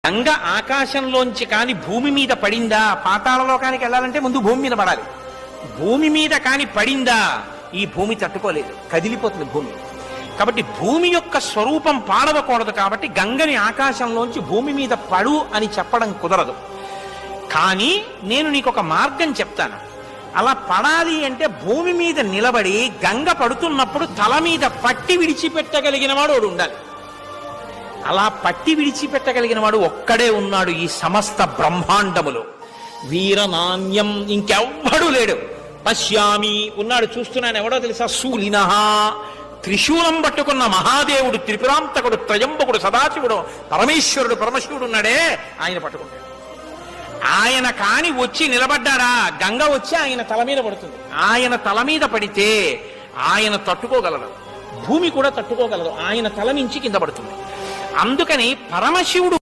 గంగ ఆకాశంలోంచి కాని భూమి మీద పడిందా, పాతాళలోకానికి వెళ్ళాలంటే ముందు భూమి మీద పడాలి. భూమి మీద కాని పడిందా, ఈ భూమి తట్టుకోలేదు, కదిలిపోతుంది భూమి. కాబట్టి భూమి యొక్క స్వరూపం పాడవకూడదు. కాబట్టి గంగని ఆకాశంలోంచి భూమి మీద పడు అని చెప్పడం కుదరదు. కానీ నేను నీకు ఒక మార్గం చెప్తాను. అలా పడాలి అంటే భూమి మీద నిలబడి గంగ పడుతున్నప్పుడు తల మీద పట్టి విడిచిపెట్టగలిగిన వాడు ఒకడు ఉండాలి. అలా పట్టి విడిచిపెట్టగలిగిన వాడు ఒక్కడే ఉన్నాడు ఈ సమస్త బ్రహ్మాండములో. వీరనాణ్యం ఇంకెవ్వడూ లేడు. పశ్యామి ఉన్నాడు, చూస్తున్నాను. ఎవడో తెలుసా? శూలినః, త్రిశూలం పట్టుకున్న మహాదేవుడు, త్రిపురాంతకుడు, త్రయంబకుడు, సదాశివుడు, పరమేశ్వరుడు, పరమశివుడు ఉన్నాడే, ఆయన పట్టుకుంటాడు. ఆయన కాని వచ్చి నిలబడ్డారా, గంగ వచ్చి ఆయన తల మీద పడుతుంది. ఆయన తల మీద పడితే ఆయన తట్టుకోగలడు, భూమి కూడా తట్టుకోగలదు. ఆయన తల నుంచి కింద పడుతుంది. అందుకని పరమశివుడు